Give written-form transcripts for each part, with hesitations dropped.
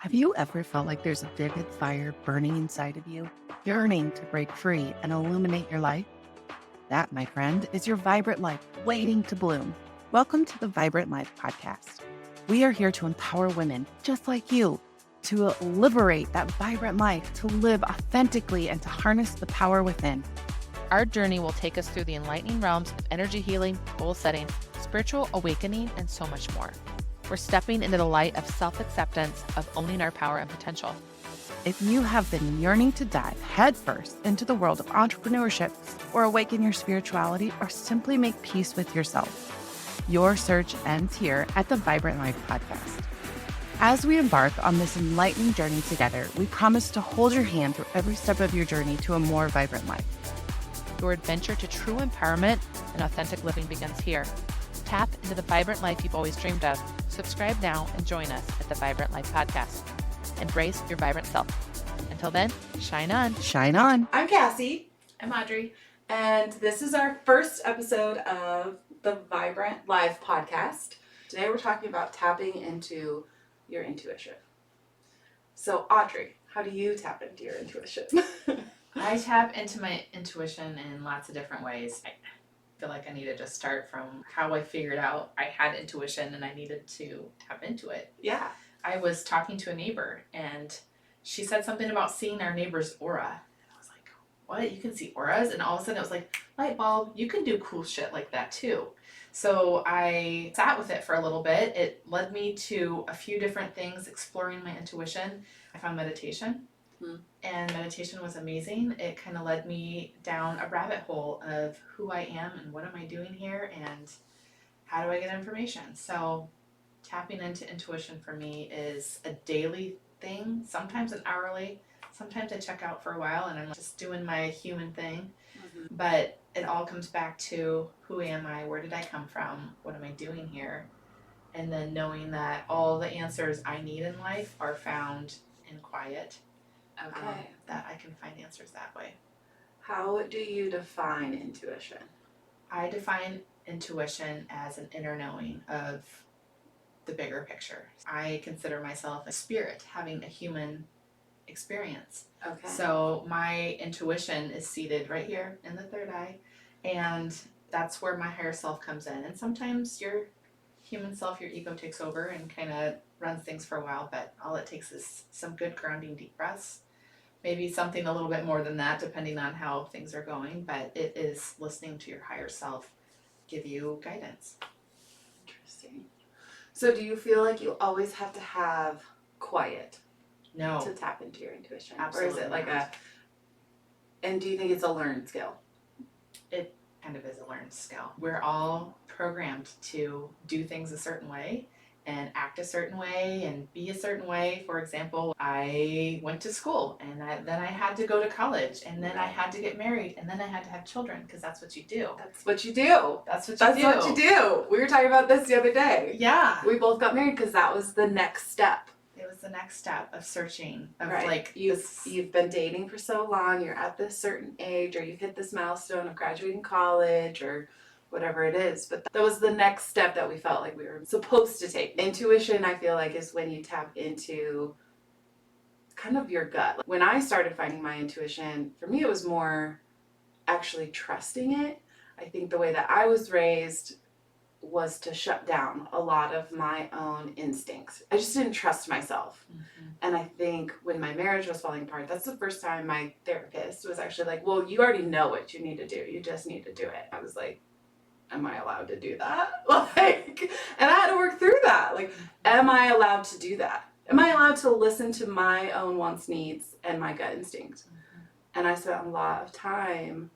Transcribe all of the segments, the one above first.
Have you ever felt like there's a vivid fire burning inside of you, yearning to break free and illuminate your life? That, my friend, is your vibrant life waiting to bloom. Welcome to the Vibrant Life Podcast. We are here to empower women just like you to liberate that vibrant life, to live authentically, and to harness the power within. Our journey will take us through the enlightening realms of energy healing, goal setting, spiritual awakening, and so much more. We're stepping into the light of self-acceptance, of owning our power and potential. If you have been yearning to dive headfirst into the world of entrepreneurship or awaken your spirituality or simply make peace with yourself, your search ends here at the Vibrant Life Podcast. As we embark on this enlightening journey together, we promise to hold your hand through every step of your journey to a more vibrant life. Your adventure to true empowerment and authentic living begins here. Tap into the vibrant life you've always dreamed of. Subscribe now and join us at the Vibrant Life Podcast. Embrace your vibrant self. Until then, shine on. Shine on. I'm Cassie, I'm Audrey. and this is our first episode of the Vibrant Life Podcast. Today we're talking about tapping into your intuition. So, Audrey, how do you tap into your intuition? I tap into my intuition in lots of different ways. I feel like I need to just start from how I figured out I had intuition and I needed to tap into it. Yeah. I was talking to a neighbor and she said something about seeing our neighbor's aura. I was like, what? You can see auras? And all of a sudden it was like, light bulb, you can do cool shit like that too. So I sat with it for a little bit. It led me to a few different things, exploring my intuition. I found meditation. And meditation was amazing. It kind of led me down a rabbit hole of who I am and what am I doing here and how do I get information. So tapping into intuition for me is a daily thing, sometimes an hourly. Sometimes I check out for a while and I'm just doing my human thing. But it all comes back to who am I? Where did I come from? What am I doing here? And then knowing that all the answers I need in life are found in quiet. Okay. That I can find answers that way. How do you define intuition? I define intuition as an inner knowing of the bigger picture. I consider myself a spirit having a human experience. Okay. So my intuition is seated right here in the third eye, and that's where my higher self comes in. And sometimes your human self, your ego takes over and kind of runs things for a while, but all it takes is some good grounding deep breaths. Maybe something a little bit more than that, depending on how things are going, but it is listening to your higher self give you guidance. Interesting. So do you feel like you always have to have quiet No, to tap into your intuition? Absolutely Or is it like not. and do you think it's a learned skill? it kind of is a learned skill. We're all programmed to do things a certain way and act a certain way and be a certain way. For example, I went to school and then I had to go to college and then I had to get married and then I had to have children because that's what you do. That's what you do. That's what you That's do. what you do. We were talking about this the other day. Yeah. We both got married because that was the next step. It was the next step of searching, of Right. like You've been dating for so long, you're at this certain age, or you've hit this milestone of graduating college or whatever it is. But that was the next step that we felt like we were supposed to take. Intuition, I feel like, is when you tap into kind of your gut. When I started finding my intuition, for me it was more actually trusting it. I think the way that I was raised was to shut down a lot of my own instincts. I just didn't trust myself. And I think when my marriage was falling apart, that's the first time my therapist was actually like, well, you already know what you need to do. You just need to do it. I was like, am I allowed to do that? And I had to work through that. Like, am I allowed to do that? Am I allowed to listen to my own wants, needs, and my gut instinct? And I spent a lot of time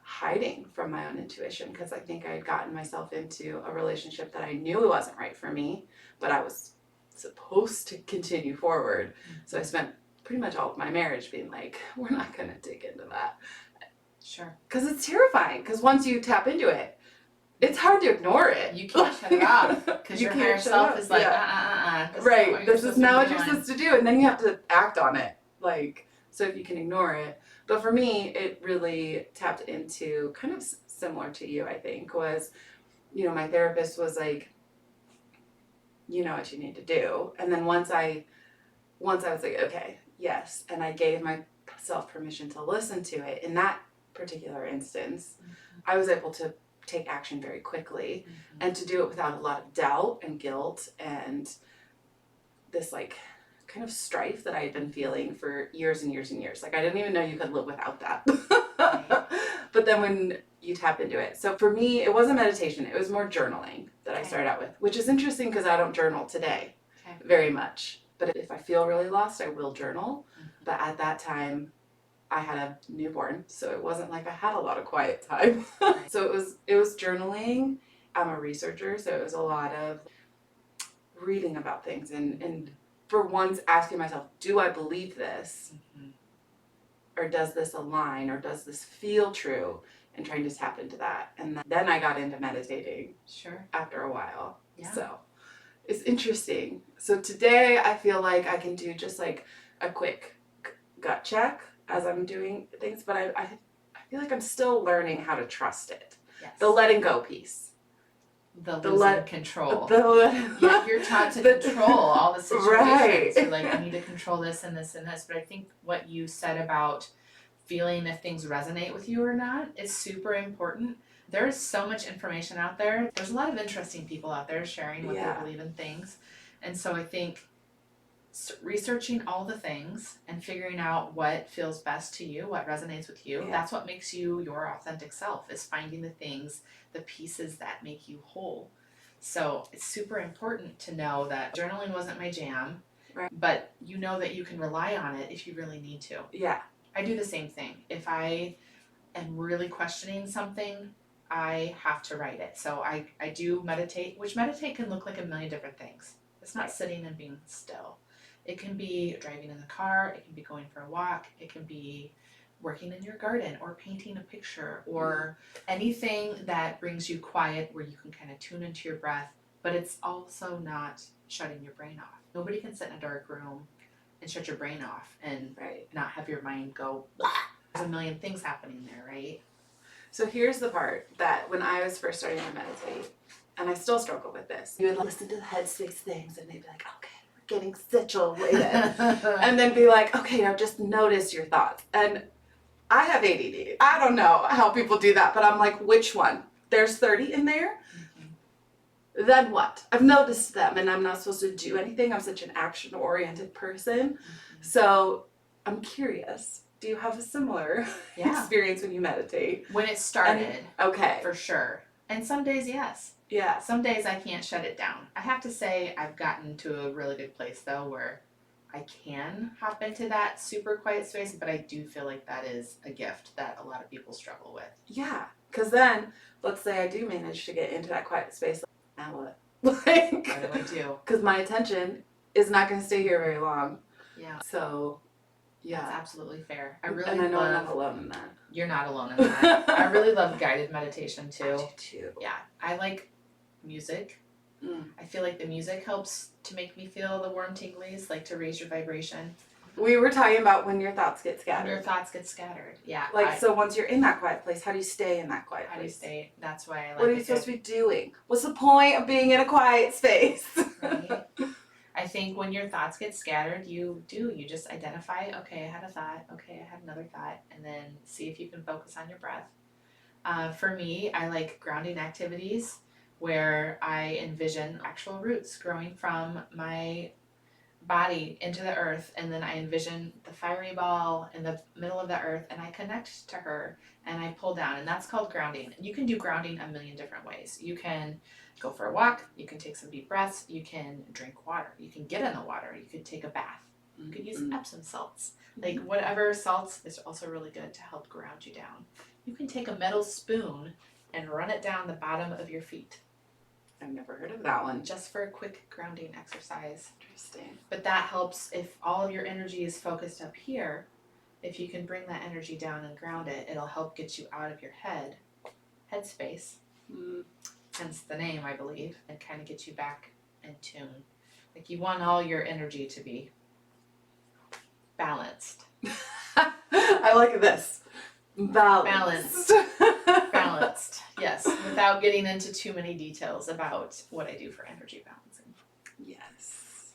hiding from my own intuition because I think I had gotten myself into a relationship that I knew it wasn't right for me, but I was supposed to continue forward. So I spent pretty much all of my marriage being like, we're not going to dig into that. Sure. Because it's terrifying. Because once you tap into it, it's hard to ignore it. You can't shut it off because You your can't higher shut self it is like, off. This Right. This is not what you're doing. supposed to do. And then you have to act on it. Like, so if you can ignore it. But for me, it really tapped into kind of similar to you, I think, was, you know, my therapist was like, you know what you need to do. And then once I once I was like, okay, yes, and I gave myself permission to listen to it, in that particular instance, I was able to take action very quickly and to do it without a lot of doubt and guilt and this like kind of strife that I had been feeling for years and years and years. Like I didn't even know you could live without that. But then when you tap into it. So for me, it wasn't meditation. It was more journaling that I started out with, which is interesting because I don't journal today very much. But if I feel really lost, I will journal. But at that time, I had a newborn, so it wasn't like I had a lot of quiet time. So it was journaling. I'm a researcher, so it was a lot of reading about things and for once asking myself, do I believe this? Or does this align? Or does this feel true? And trying to tap into that. And then I got into meditating after a while. Yeah. So it's interesting. So today I feel like I can do just like a quick gut check as I'm doing things, but I feel like I'm still learning how to trust it. Yes. The letting go piece. The losing control. Yeah, you're taught to control all the situations. Right. You're like, I need to control this and this and this. But I think what you said about feeling if things resonate with you or not is super important. There's so much information out there. There's a lot of interesting people out there sharing what they believe in things. And so I think researching all the things and figuring out what feels best to you, what resonates with you, that's what makes you your authentic self, is finding the things, the pieces that make you whole. So it's super important to know that journaling wasn't my jam, but you know that you can rely on it if you really need to. Yeah. I do the same thing. If I am really questioning something, I have to write it. So I do meditate, which meditate can look like a million different things. It's not sitting and being still. It can be driving in the car, it can be going for a walk, it can be working in your garden or painting a picture or anything that brings you quiet where you can kind of tune into your breath, but it's also not shutting your brain off. Nobody can sit in a dark room and shut your brain off and not have your mind go, blah. There's a million things happening there, right? So here's the part that when I was first starting to meditate, and I still struggle with this, you would listen to the headspace things and they'd be like, okay, we're getting situated. And then be like, okay, now just notice your thoughts. And I have ADD. I don't know how people do that, but I'm like, which one? There's 30 in there? Then what? I've noticed them and I'm not supposed to do anything. I'm such an action-oriented person. So I'm curious. Do you have a similar experience when you meditate? When it started, okay, for sure. And some days, yes. Yeah. Some days I can't shut it down. I have to say I've gotten to a really good place though where I can hop into that super quiet space, but I do feel like that is a gift that a lot of people struggle with. Yeah, because then, let's say I do manage to get into that quiet space. Now what? Like, what do I do? Because my attention is not going to stay here very long. Yeah. So, yeah. That's absolutely fair. I And I know I'm not alone in that. You're not alone in that. I really love guided meditation too. I do too. Yeah. I like music. I feel like the music helps to make me feel the warm tinglies, like to raise your vibration. We were talking about when your thoughts get scattered. When your thoughts get scattered, yeah. Like, so once you're in that quiet place, how do you stay in that quiet place? How do you stay? That's why I like it. What are you supposed to be doing? What's the point of being in a quiet space? Right? I think when your thoughts get scattered, you just identify, okay, I had a thought, okay, I had another thought, and then see if you can focus on your breath. For me, I like grounding activities where I envision actual roots growing from my body into the earth, and then I envision the fiery ball in the middle of the earth and I connect to her and I pull down, and that's called grounding. You can do grounding a million different ways. You can go for a walk, you can take some deep breaths, you can drink water, you can get in the water, you could take a bath, you could use Epsom salts. Like whatever salts is also really good to help ground you down. You can take a metal spoon and run it down the bottom of your feet. I've never heard of that one. Just for a quick grounding exercise. Interesting. But that helps if all of your energy is focused up here. If you can bring that energy down and ground it, it'll help get you out of your headspace. Hence the name, I believe, and kind of get you back in tune. Like you want all your energy to be balanced. I like this. Balanced. Balanced, yes, without getting into too many details about what I do for energy balancing. Yes.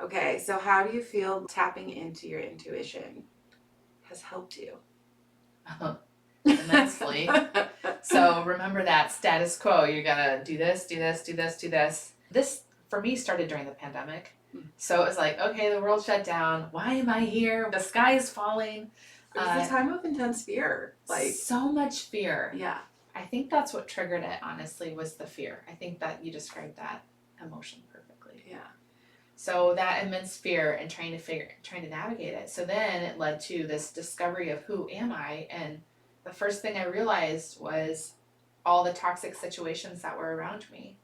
Okay, so how do you feel tapping into your intuition has helped you? Immensely. So remember that status quo. You gotta do this, do this, do this, do this. This, for me, started during the pandemic. So it was like, okay, the world shut down. Why am I here? The sky is falling. It was a time of intense fear. Like, so much fear. yeah. I think that's what triggered it, honestly, was the fear. I think that you described that emotion perfectly. Yeah. So that immense fear and trying to navigate it. So then it led to this discovery of who am I, and the first thing I realized was all the toxic situations that were around me.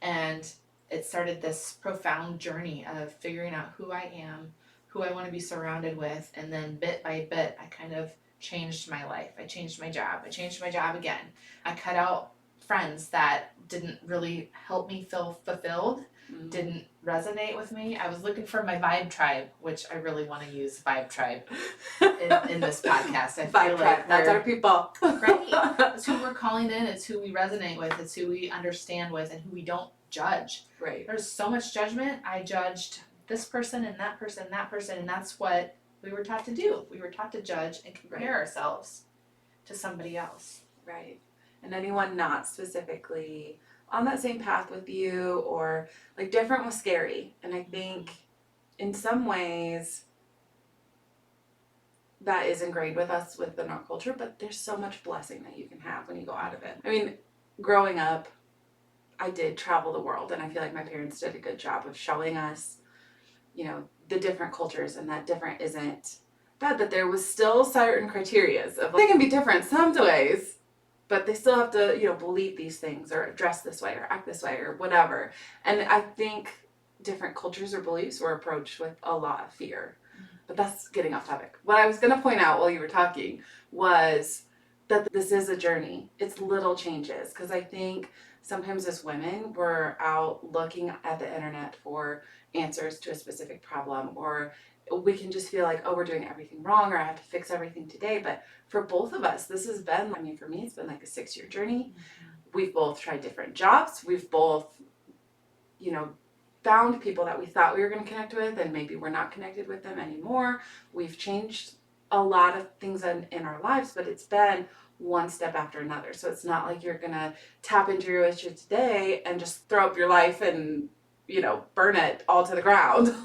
And it started this profound journey of figuring out who I am, who I want to be surrounded with, and then bit by bit I kind of changed my life. I changed my job. I changed my job again. I cut out friends that didn't really help me feel fulfilled, didn't resonate with me. I was looking for my vibe tribe, which I really want to use vibe tribe in this podcast. I feel Vibe like tribe, that's our people. right. It's who we're calling in. It's who we resonate with. It's who we understand with, and who we don't judge. Right. There's so much judgment. I judged this person and that person and that person, and that's what we were taught to do. We were taught to judge and compare ourselves to somebody else. Right. And anyone not specifically on that same path with you, or like different, was scary. And I think in some ways that is ingrained with us within our culture, but there's so much blessing that you can have when you go out of it. I mean, growing up, I did travel the world, and I feel like my parents did a good job of showing us, you know, the different cultures, and that different isn't bad, but there was still certain criterias of, they can be different some ways, but they still have to, you know, believe these things or dress this way or act this way or whatever. And I think different cultures or beliefs were approached with a lot of fear. But that's getting off topic. What I was going to point out while you were talking was that this is a journey. It's little changes. Because I think sometimes as women, we're out looking at the internet for answers to a specific problem, or we can just feel like, oh, we're doing everything wrong, or I have to fix everything today. But for both of us, this has been, I mean, for me, it's been like a 6-year journey. We've both tried different jobs. We've both, you know, found people that we thought we were going to connect with, and maybe we're not connected with them anymore. We've changed a lot of things in our lives, but it's been one step after another. So it's not like you're going to tap into your issue today and just throw up your life and, you know, burn it all to the ground.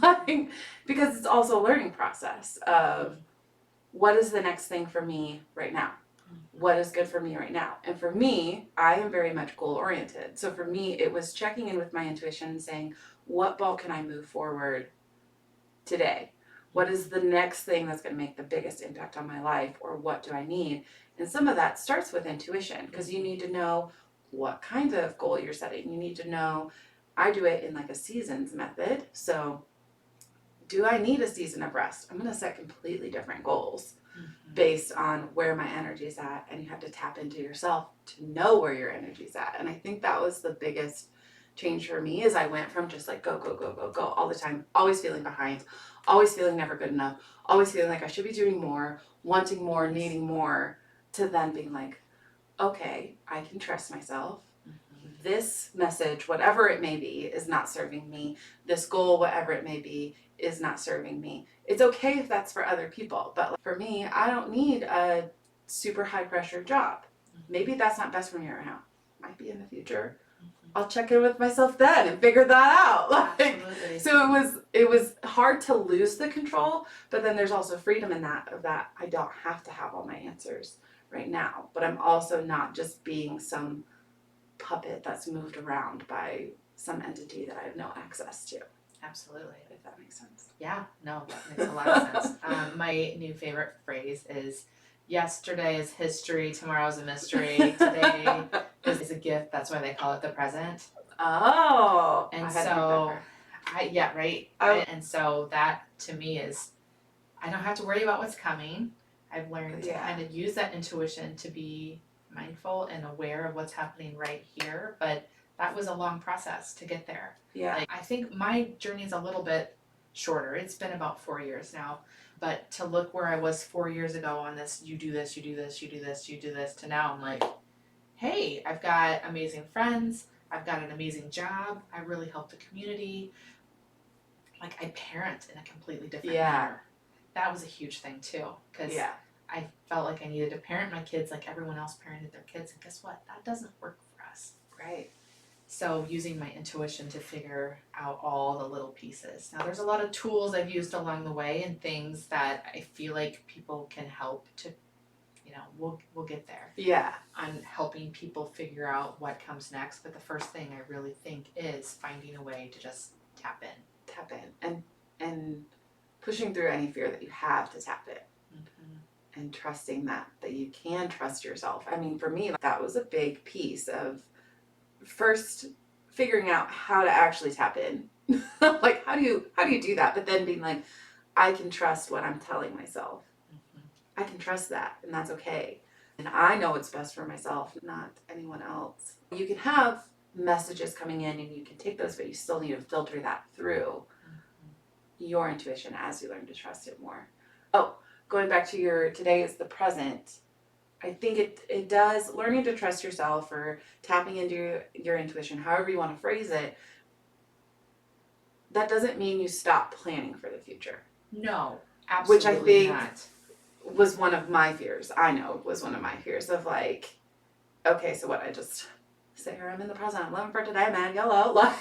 Because it's also a learning process of what is the next thing for me right now? What is good for me right now? And for me, I am very much goal oriented. So for me, it was checking in with my intuition and saying, what ball can I move forward today? What is the next thing that's going to make the biggest impact on my life, or what do I need? And some of that starts with intuition, because you need to know what kind of goal you're setting. You need to know, I do it in like a seasons method. So do I need a season of rest? I'm going to set completely different goals based on where my energy is at, and you have to tap into yourself to know where your energy is at. And I think that was the biggest change for me, is I went from just like go, go, go, go, go all the time, always feeling behind, always feeling never good enough, always feeling like I should be doing more, wanting more, needing more, to then being like, okay, I can trust myself. This message, whatever it may be, is not serving me. This goal, whatever it may be, is not serving me. It's okay if that's for other people, but for me, I don't need a super high pressure job. Maybe that's not best for me right now. Might be in the future. I'll check in with myself then and figure that out. Absolutely. So it was hard to lose the control, but then there's also freedom in that, of that I don't have to have all my answers right now, but I'm also not just being some puppet that's moved around by some entity that I have no access to. Absolutely. If that makes sense. Yeah, no, that makes a lot of sense. My new favorite phrase is, yesterday is history, tomorrow's a mystery, today is a gift. That's why they call it the present. Oh, And I had to so, make that right. Oh. And so that to me is, I don't have to worry about what's coming. I've learned to kind of use that intuition to be mindful and aware of what's happening right here. But that was a long process to get there. Yeah. Like, I think my journey is a little bit shorter. It's been about 4 years now. But to look where I was 4 years ago on this, you do this, you do this, you do this, you do this, to now I'm like, hey, I've got amazing friends. I've got an amazing job. I really help the community. like I parent in a completely different Yeah. manner. That was a huge thing too, because I felt like I needed to parent my kids like everyone else parented their kids, and guess what? That doesn't work for us. Right. So using my intuition to figure out all the little pieces. Now there's a lot of tools I've used along the way and things that I feel like people can help to, we'll get there. Yeah. On helping people figure out what comes next. But the first thing I really think is finding a way to just tap in. And pushing through any fear that you have to tap in. Mm-hmm. And trusting that you can trust yourself. I mean, for me, that was a big piece of first figuring out how to actually tap in. Like, how do you do that? But then being like, I can trust what I'm telling myself. Mm-hmm. I can trust that, and that's okay. And I know what's best for myself, not anyone else. You can have messages coming in and you can take those, but you still need to filter that through your intuition as you learn to trust it more. Oh, going back to today is the present. I think it does, learning to trust yourself or tapping into your intuition, however you want to phrase it, that doesn't mean you stop planning for the future. No, absolutely Which I think not. Was one of my fears. I know was one of my fears of like, okay, so what, I just sit here, I'm in the present, I'm living for today, man, YOLO. Like,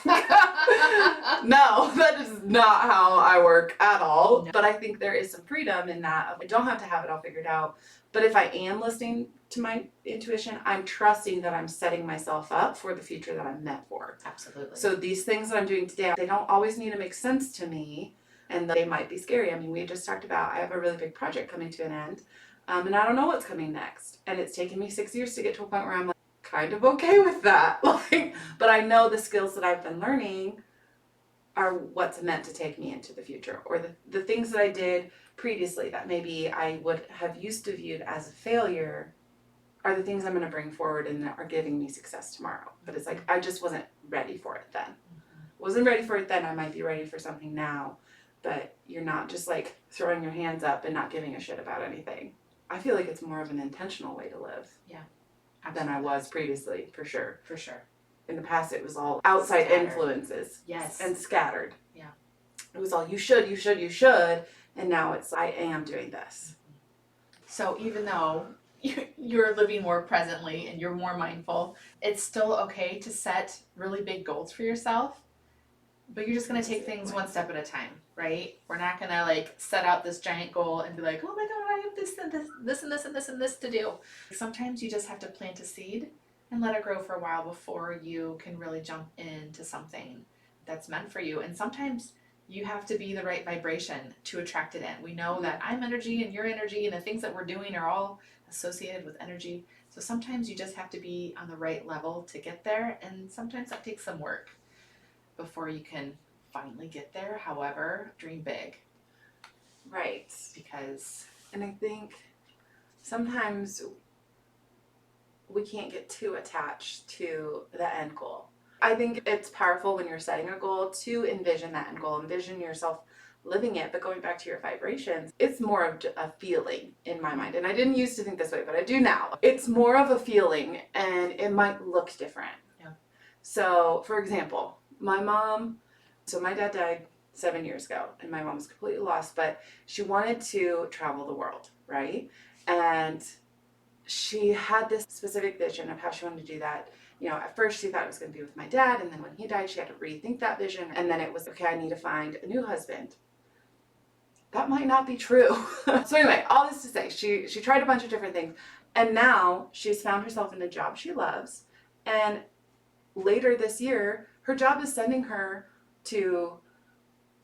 no, that is not how I work at all. No. But I think there is some freedom in that. I don't have to have it all figured out. But if I am listening to my intuition, I'm trusting that I'm setting myself up for the future that I'm meant for. Absolutely. So these things that I'm doing today, they don't always need to make sense to me, and they might be scary. I mean, we just talked about, I have a really big project coming to an end, and I don't know what's coming next. And it's taken me 6 years to get to a point where I'm like, kind of okay with that. Like, but I know the skills that I've been learning are what's meant to take me into the future, or the things that I did previously that maybe I would have used to viewed as a failure are the things I'm going to bring forward and that are giving me success tomorrow. But it's like, I just wasn't ready for it then. Wasn't ready for it then. I might be ready for something now, but you're not just like throwing your hands up and not giving a shit about anything. I feel like it's more of an intentional way to live. Yeah. Than I was previously, for sure. For sure. In the past, it was all outside influences. Yes. And scattered. Yeah. It was all, you should. And now it's, I am doing this. So even though you're living more presently and you're more mindful, it's still okay to set really big goals for yourself, but you're just going to take things one step at a time, right? We're not going to like set out this giant goal and be like, oh my God, I have this and this to do. Sometimes you just have to plant a seed and let it grow for a while before you can really jump into something that's meant for you. And sometimes you have to be the right vibration to attract it in. We know that I'm energy and you're energy, and the things that we're doing are all associated with energy. So sometimes you just have to be on the right level to get there, and sometimes that takes some work before you can finally get there. However, dream big. Right. And I think sometimes we can't get too attached to the end goal. I think it's powerful when you're setting a goal to envision that end goal, envision yourself living it. But going back to your vibrations, it's more of a feeling in my mind. And I didn't used to think this way, but I do now. It's more of a feeling, and it might look different. Yeah. So, for example, my dad died 7 years ago, and my mom was completely lost, but she wanted to travel the world, right? And she had this specific vision of how she wanted to do that. You know, at first she thought it was going to be with my dad, and then when he died, she had to rethink that vision. And then it was, okay, I need to find a new husband. That might not be true. So anyway, all this to say, she tried a bunch of different things, and now she's found herself in a job she loves. And later this year, her job is sending her to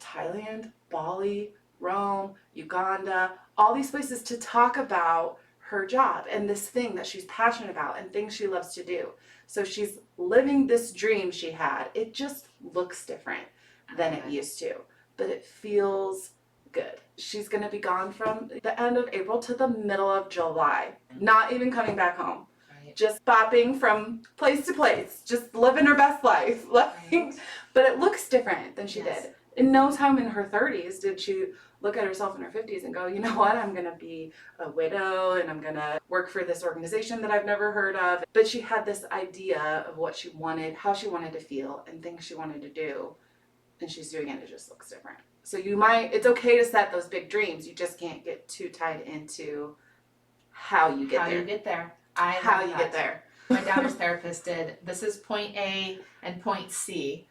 Thailand, Bali, Rome, Uganda, all these places to talk about her job and this thing that she's passionate about and things she loves to do. So she's living this dream she had. It just looks different than it used to, but it feels good. She's going to be gone from the end of April to the middle of July, not even coming back home. Right. Just bopping from place to place, just living her best life. Right. But it looks different than she Yes. did. In no time in her 30s did she look at herself in her 50s and go, you know what, I'm going to be a widow and I'm going to work for this organization that I've never heard of. But she had this idea of what she wanted, how she wanted to feel, and things she wanted to do. and she's doing it, it just looks different. So it's okay to set those big dreams. You just can't get too tied into how you get there. How you get there. My daughter's therapist did, this is point A and point C,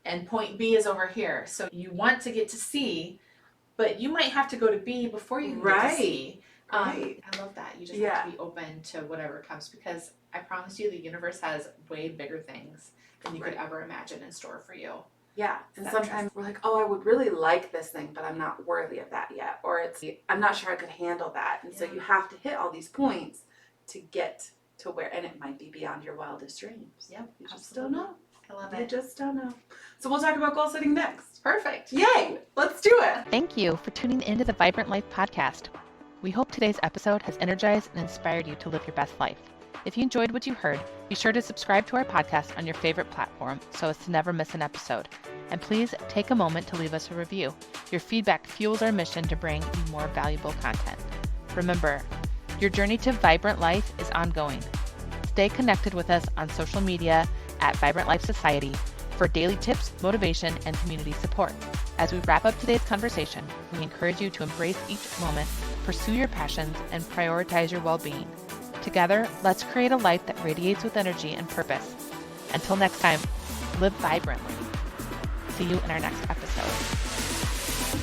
and point B is over here. So you want to get to C, but you might have to go to B before you can get to C. Right. I love that. You just have to be open to whatever comes, because I promise you the universe has way bigger things than you could ever imagine in store for you. Yeah, and sometimes we're like, oh, I would really like this thing, but I'm not worthy of that yet. Or I'm not sure I could handle that. And so you have to hit all these points to get to where, and it might be beyond your wildest dreams. Yep, you just don't know. I love You it. just don't know. So we'll talk about goal setting next. Perfect. Yay! Let's do it. Thank you for tuning into the Vibrant Life podcast. We hope today's episode has energized and inspired you to live your best life. If you enjoyed what you heard, be sure to subscribe to our podcast on your favorite platform so as to never miss an episode. And please take a moment to leave us a review. Your feedback fuels our mission to bring you more valuable content. Remember, your journey to vibrant life is ongoing. Stay connected with us on social media at Vibrant Life Society for daily tips, motivation, and community support. As we wrap up today's conversation, we encourage you to embrace each moment, pursue your passions, and prioritize your well-being. Together, let's create a life that radiates with energy and purpose. Until next time, live vibrantly. See you in our next episode.